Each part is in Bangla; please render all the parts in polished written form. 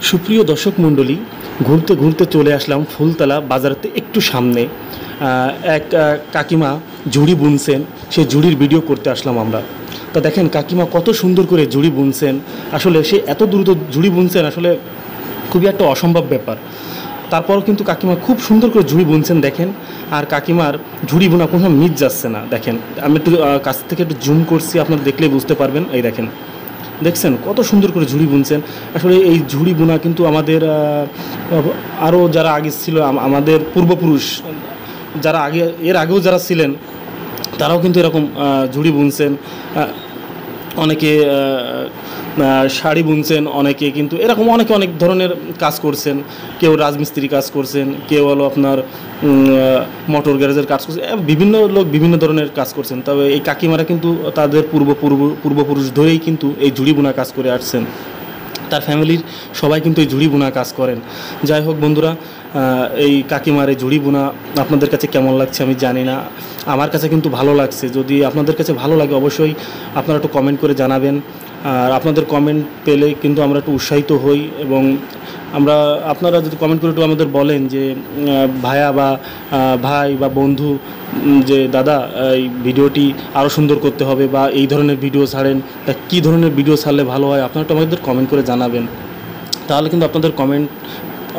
সুপ্রিয় দর্শক মণ্ডলী, ঘুরতে ঘুরতে চলে আসলাম ফুলতলা বাজারেতে একটু সামনে। এক কাকিমা ঝুড়ি বুনছেন, সেই ঝুড়ির ভিডিও করতে আসলাম আমরা। তা দেখেন কাকিমা কত সুন্দর করে ঝুড়ি বুনছেন। আসলে সে এত দ্রুত ঝুড়ি বুনছেন, আসলে খুবই একটা অসম্ভব ব্যাপার। তারপরও কিন্তু কাকিমা খুব সুন্দর করে ঝুড়ি বুনছেন দেখেন। আর কাকিমার ঝুড়ি বোনা কোনো মিস যাচ্ছে না। দেখেন আমি একটু কাছ থেকে একটু জুম করছি, আপনারা দেখলেই বুঝতে পারবেন। এই দেখেন, দেখছেন কত সুন্দর করে ঝুড়ি বুনছেন। আসলে এই ঝুড়ি বোনা কিন্তু আমাদের আরও যারা আগে ছিল, আমাদের পূর্বপুরুষ যারা এর আগেও যারা ছিলেন, তারাও কিন্তু এরকম ঝুড়ি বুনছেন। অনেকে শাড়ি বুনছেন, অনেকে কিন্তু এরকম অনেক ধরনের কাজ করছেন। কেউ রাজমিস্ত্রি কাজ করছেন, কেউ হলো আপনার মোটর গ্যারেজের কাজ করছেন। বিভিন্ন লোক বিভিন্ন ধরনের কাজ করছেন। তবে এই কাকিমারা কিন্তু তাদের পূর্বপুরুষ ধরেই কিন্তু এই ঝুড়ি বোনা কাজ করে আসছেন। তার ফ্যামিলির সবাই কিন্তু এই ঝুড়ি বোনা কাজ করেন। যাই হোক বন্ধুরা, এই কাকিমার এই ঝুড়ি বোনা আপনাদের কাছে কেমন লাগছে আমি জানি না, আমার কাছে কিন্তু ভালো লাগছে। যদি আপনাদের কাছে ভালো লাগে অবশ্যই আপনারা একটু কমেন্ট করে জানাবেন। আর আপনাদের কমেন্ট পেলে কিন্তু আমরা একটু উৎসাহিত হই, এবং আপনারা যদি কমেন্ট করে একটু আমাদের বলেন যে ভাই বা বন্ধু, যে দাদা এই ভিডিওটি আরও সুন্দর করতে হবে, বা এই ধরনের ভিডিও ছাড়েন, তা কী ধরনের ভিডিও ছাড়লে ভালো হয় আপনারা একটু আমাদের কমেন্ট করে জানাবেন। তাহলে কিন্তু আপনাদের কমেন্ট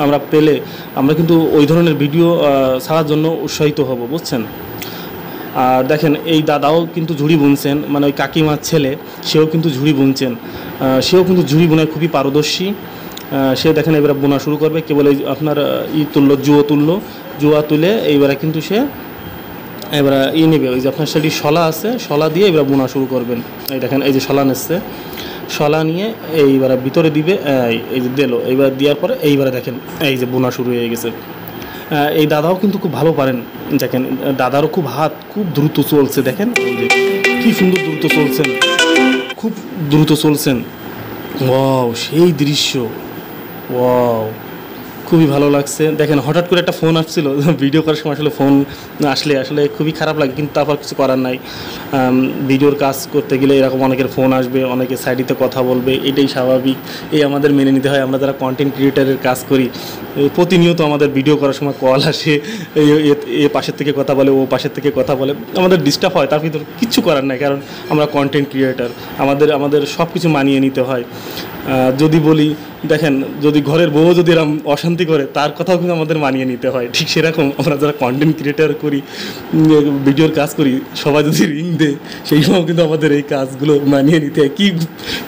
আমরা পেলে আমরা কিন্তু ওই ধরনের ভিডিও ছাড়ার জন্য উৎসাহিত হব, বুঝছেন। আর দেখেন এই দাদাও কিন্তু ঝুড়ি বুনছেন, মানে ওই কাকিমার ছেলে, সেও কিন্তু ঝুড়ি বুনছেন। সেও কিন্তু ঝুড়ি বোনায় খুবই পারদর্শী। সে দেখেন এবারে বোনা শুরু করবে। কেবল এই আপনার জুয়া তুলে এইবারে কিন্তু সে এবারে নেবে, ওই যে আপনার সেটি শলা আছে, শলা দিয়ে এবার বোনা শুরু করবেন। এই দেখেন এই যে শলা নিচ্ছে, শলা নিয়ে এইবারে ভিতরে দিবে, এই যে দিল, এইবার দেওয়ার পরে এইবারে দেখেন এই যে বোনা শুরু হয়ে গেছে। এই দাদাও কিন্তু খুব ভালো পারেন। দেখেন দাদারও খুব দ্রুত চলছে। দেখেন এই যে কী সুন্দর দ্রুত চলছেন, খুব দ্রুত চলছেন। ওয়াও, সেই দৃশ্য, ওয়াও, খুবই ভালো লাগছে। দেখেন হঠাৎ করে একটা ফোন আসছিল ভিডিও করার সময়। আসলে ফোন আসলে খুবই খারাপ লাগে, কিন্তু তারপর কিছু করার নাই। ভিডিওর কাজ করতে গেলে এরকম অনেকের ফোন আসবে, অনেকে সাইডেতে কথা বলবে, এটাই স্বাভাবিক। এই আমাদের মেনে নিতে হয়। আমরা যারা কন্টেন্ট ক্রিয়েটারের কাজ করি, প্রতিনিয়ত আমাদের ভিডিও করার সময় কল আসে, এ পাশের থেকে কথা বলে, ও পাশের থেকে কথা বলে, আমাদের ডিস্টার্ব হয়। তার ভিতরে কিচ্ছু করার নাই, কারণ আমরা কন্টেন্ট ক্রিয়েটার। আমাদের সব কিছু মানিয়ে নিতে হয়। যদি বলি, দেখেন যদি ঘরের বউ যদি এরকম অশান্তি করে, তার কথাও কিন্তু আমাদের মানিয়ে নিতে হয়। ঠিক সেরকম আমরা যারা কন্টেন্ট ক্রিয়েটার করি, ভিডিওর কাজ করি, সবাই যদি রিং দেয়, সেই সময় কিন্তু আমাদের এই কাজগুলো মানিয়ে নিতে হয়।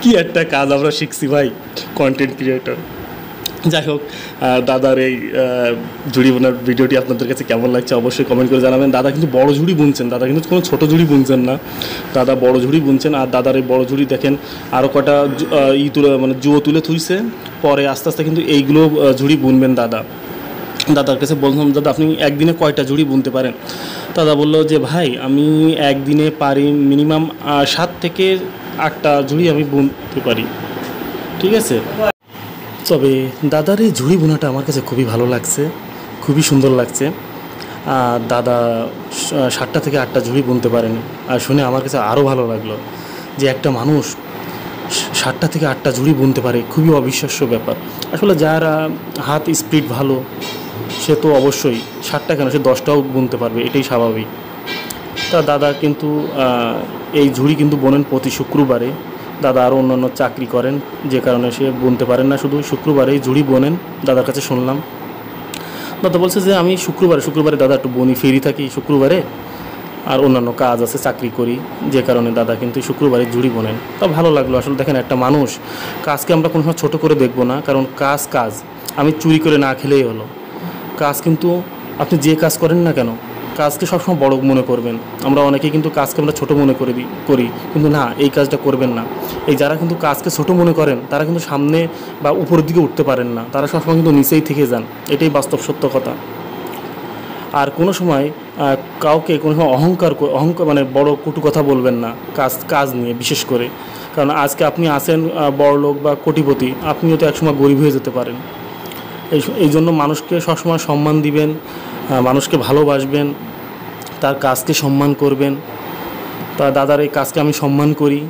কি একটা কাজ আমরা শিখছি ভাই, কন্টেন্ট ক্রিয়েটার। যাই হোক, দাদার এই ঝুড়ি বোনার ভিডিওটি আপনাদের কাছে কেমন লাগছে অবশ্যই কমেন্ট করে জানাবেন। দাদা কিন্তু বড় ঝুড়ি বুনছেন, দাদা কিন্তু কোনো ছোটো ঝুড়ি বুনছেন না, দাদা বড় ঝুড়ি বুনছেন। আর দাদার এই বড় ঝুড়ি দেখেন আরও কটা জুয়ো তুলে থুইছে, পরে আস্তে আস্তে কিন্তু এইগুলো ঝুড়ি বুনবেন দাদার কাছে বললাম, দাদা আপনি একদিনে কয়টা ঝুড়ি বুনতে পারেন? দাদা বললো যে ভাই আমি একদিনে পারি মিনিমাম 7 থেকে 8টা ঝুড়ি আমি বুনতে পারি। ঠিক আছে, তবে দাদার এই ঝুড়ি বোনাটা আমার কাছে খুবই ভালো লাগছে, খুবই সুন্দর লাগছে। দাদা 7টা থেকে 8টা ঝুড়ি বুনতে পারেন, আর শুনে আমার কাছে আরও ভালো লাগলো যে একটা মানুষ 7টা থেকে 8টা ঝুড়ি বুনতে পারে, খুবই অবিশ্বাস্য ব্যাপার। আসলে যার হাত স্পিড ভালো, সে তো অবশ্যই 7টা কেন, সে 10টাও বুনতে পারবে, এটাই স্বাভাবিক। তা দাদা কিন্তু এই ঝুড়ি কিন্তু বোনেন প্রতি শুক্রবারে। দাদা আরও অন্যান্য চাকরি করেন, যে কারণে সে বুনতে পারেন না, শুধু শুক্রবারেই ঝুড়ি বোনেন। দাদার কাছে শুনলাম, দাদা বলছে যে আমি শুক্রবারে দাদা একটু বনি, ফ্রি থাকি শুক্রবারে, আর অন্যান্য কাজ আছে, চাকরি করি, যে কারণে দাদা কিন্তু শুক্রবারে ঝুড়ি বোনেন। তা ভালো লাগলো। আসলে দেখেন একটা মানুষ, কাজকে আমরা কোনো সময় ছোটো করে দেখবো না, কারণ কাজ আমি চুরি করে না খেলেই হলো। কাজ কিন্তু আপনি যে কাজ করেন না কেন, কাজকে সবসময় বড় মনে করবেন। আমরা অনেকেই কিন্তু কাজকে আমরা ছোটো মনে করি, কিন্তু না, এই কাজটা করবেন না। এই যারা কিন্তু কাজকে ছোটো মনে করেন, তারা কিন্তু সামনে বা উপরের দিকে উঠতে পারেন না, তারা সবসময় কিন্তু নিচেই থেকে যান, এটাই বাস্তব সত্য কথা। আর কোনো সময় কাউকে কোনো সময় অহংকার মানে বড় কটু কথা বলবেন না কাজ নিয়ে, বিশেষ করে। কারণ আজকে আপনি আছেন বড় লোক বা কোটিপতি, আপনিও তো একসময় গরিব হয়ে যেতে পারেন। এই জন্য মানুষকে সবসময় সম্মান দিবেন, মানুষকে ভালোবাসবেন, তার কাজকে সম্মান করবেন। তা দাদার এই কাজকে আমি সম্মান করি।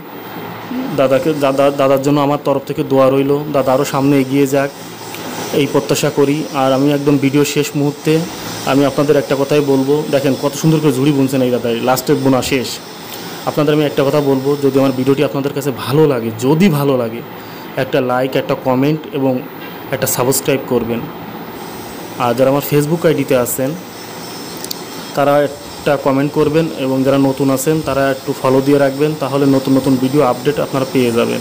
দাদার জন্য আমার তরফ থেকে দোয়া রইল, দাদা আরও সামনে এগিয়ে যাক। এই প্রত্যাশা করি। আর আমি একদম ভিডিও শেষ মুহূর্তে আমি আপনাদের একটা কথাই বলবো, দেখেন কত সুন্দর করে ঝুড়ি বুনছেন এই দাদাই, লাস্টের বোনা শেষ। আপনাদের আমি একটা কথা বলবো, যদি আমার ভিডিওটি আপনাদের কাছে ভালো লাগে, যদি ভালো লাগে একটা লাইক, একটা কমেন্ট এবং একটা সাবস্ক্রাইব করবেন। আর যারা আমার ফেসবুক আইডিতে আছেন তারা একটা কমেন্ট করবেন, এবং যারা নতুন আছেন তারা একটু ফলো দিয়ে রাখবেন, তাহলে নতুন নতুন ভিডিও আপডেট আপনারা পেয়ে যাবেন।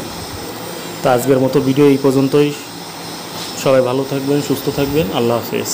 তো আজকের মতো ভিডিও এই পর্যন্তই। সবাই ভালো থাকবেন, সুস্থ থাকবেন, আল্লাহ হাফেজ।